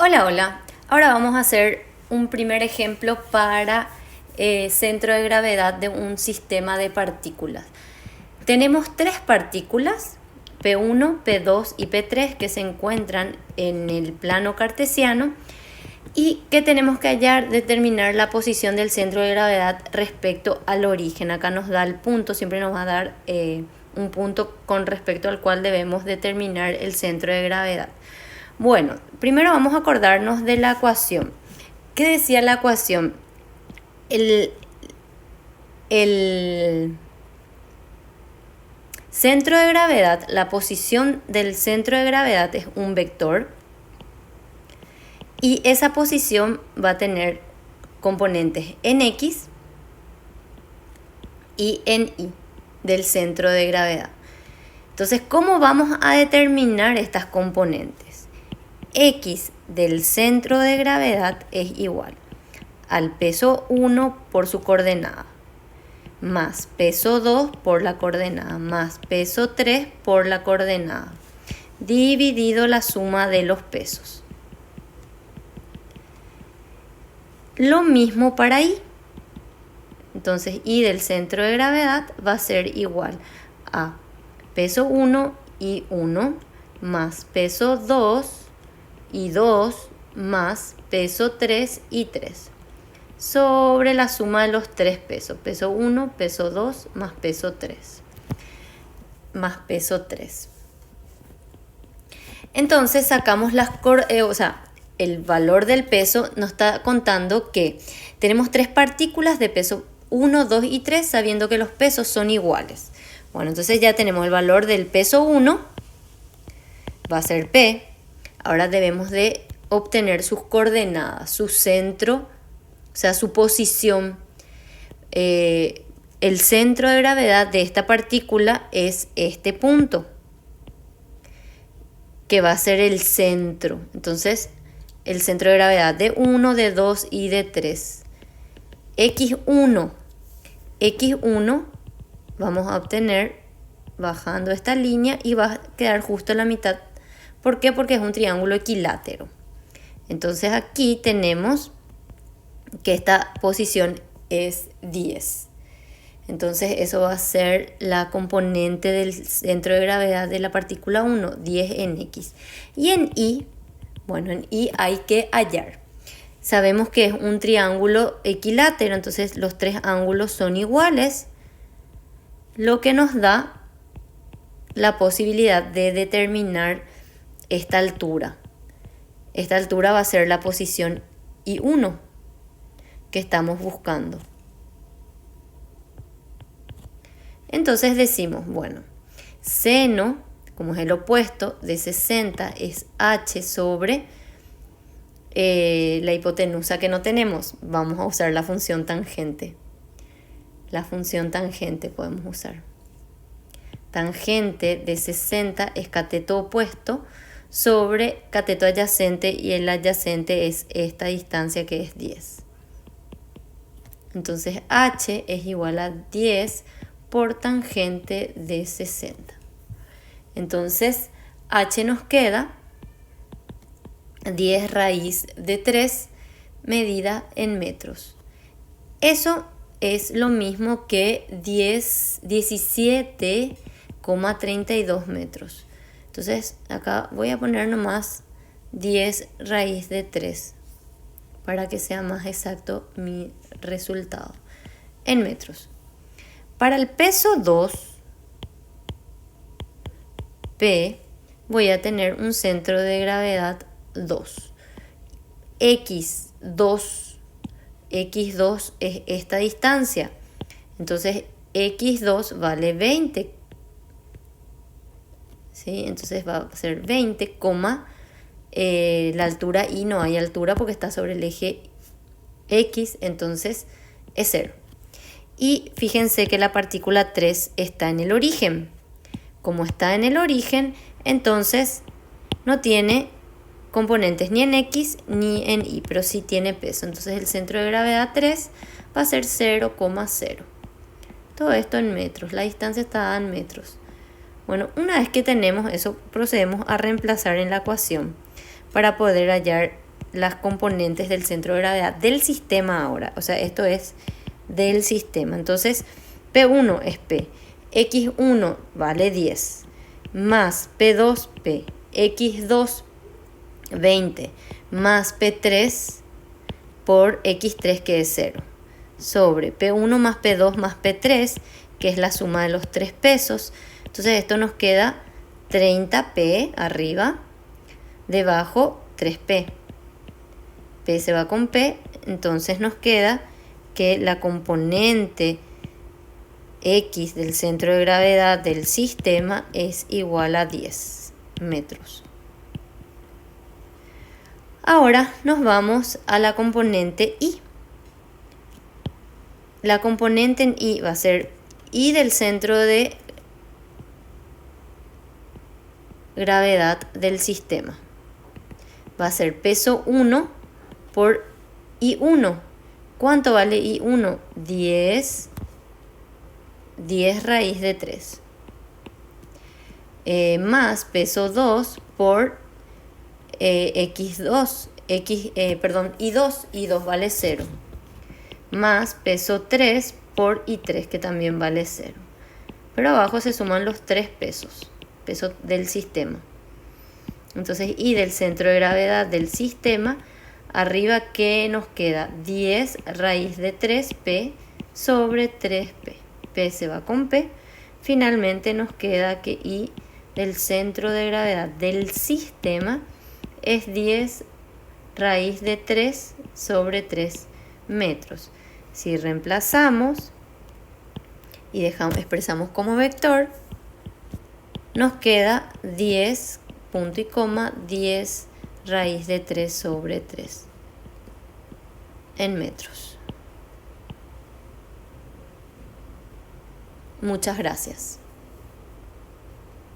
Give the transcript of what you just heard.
Hola, hola. Ahora vamos a hacer un primer ejemplo para centro de gravedad de un sistema de partículas. Tenemos tres partículas, P1, P2 y P3, que se encuentran en el plano cartesiano y que tenemos que determinar la posición del centro de gravedad respecto al origen. Acá nos da el punto, siempre nos va a dar un punto con respecto al cual debemos determinar el centro de gravedad. Bueno, primero vamos a acordarnos de la ecuación. ¿Qué decía la ecuación? El centro de gravedad, la posición del centro de gravedad es un vector y esa posición va a tener componentes en X y en Y del centro de gravedad. Entonces, ¿cómo vamos a determinar estas componentes? X del centro de gravedad es igual al peso 1 por su coordenada, más peso 2 por la coordenada, más peso 3 por la coordenada, dividido la suma de los pesos. Lo mismo para Y. Entonces, Y del centro de gravedad va a ser igual a peso 1 y 1 más peso 2 y 2 más peso 3 y 3 sobre la suma de los tres pesos, peso 1, peso 2 más peso 3 más peso 3. Entonces sacamos el valor del peso nos está contando que tenemos tres partículas de peso 1, 2 y 3, sabiendo que los pesos son iguales. Bueno, entonces ya tenemos el valor del peso 1, va a ser P. Ahora debemos de obtener sus coordenadas, su centro, o sea, su posición. El centro de gravedad de esta partícula es este punto, que va a ser el centro. Entonces, el centro de gravedad de 1, de 2 y de 3. X1 vamos a obtener bajando esta línea y va a quedar justo en la mitad. ¿Por qué? Porque es un triángulo equilátero. Entonces aquí tenemos que esta posición es 10. Entonces eso va a ser la componente del centro de gravedad de la partícula 1, 10 en X. Y en Y, bueno, en Y hay que hallar. Sabemos que es un triángulo equilátero, entonces los tres ángulos son iguales, lo que nos da la posibilidad de determinar esta altura. Esta altura va a ser la posición I1 que estamos buscando. Entonces decimos, bueno, seno, como es el opuesto de 60, es h sobre la hipotenusa que no tenemos. Vamos a usar la función tangente. La función tangente podemos usar. Tangente de 60 es cateto opuesto sobre cateto adyacente, y el adyacente es esta distancia que es 10. Entonces h es igual a 10 por tangente de 60. Entonces h nos queda 10 raíz de 3 medida en metros. Eso es lo mismo que 17,32 metros. Entonces acá voy a poner nomás 10 raíz de 3 para que sea más exacto mi resultado en metros. Para el peso 2, P, voy a tener un centro de gravedad 2. X2 es esta distancia. Entonces X2 vale 20. ¿Sí? Entonces va a ser 20, la altura Y, no hay altura porque está sobre el eje X, entonces es 0. Y fíjense que la partícula 3 está en el origen. Como está en el origen, entonces no tiene componentes ni en X ni en Y, pero sí tiene peso. Entonces el centro de gravedad 3 va a ser 0,0. Todo esto en metros, la distancia está en metros. Bueno, una vez que tenemos eso, procedemos a reemplazar en la ecuación para poder hallar las componentes del centro de gravedad del sistema ahora. O sea, esto es del sistema. Entonces, P1 es P. X1 vale 10. Más P2P. X2, 20. Más P3 por X3, que es 0. Sobre P1 más P2 más P3, que es la suma de los tres pesos. Entonces esto nos queda 30P arriba, debajo 3P. P se va con P, entonces nos queda que la componente X del centro de gravedad del sistema es igual a 10 metros. Ahora nos vamos a la componente Y. La componente en Y va a ser Y del centro de gravedad del sistema. Va a ser peso 1 por I1. ¿Cuánto vale I1? 10 raíz de 3. Más peso 2 por X2. I2 vale 0. Más peso 3 por I3, que también vale 0. Pero abajo se suman los tres pesos del sistema. Entonces, Y del centro de gravedad del sistema, arriba, ¿qué nos queda? 10 raíz de 3P sobre 3P. P se va con P. Finalmente nos queda que Y del centro de gravedad del sistema es 10 raíz de 3 sobre 3 metros. Si reemplazamos y expresamos como vector, nos queda 10 punto y coma 10 raíz de 3 sobre 3 en metros. Muchas gracias.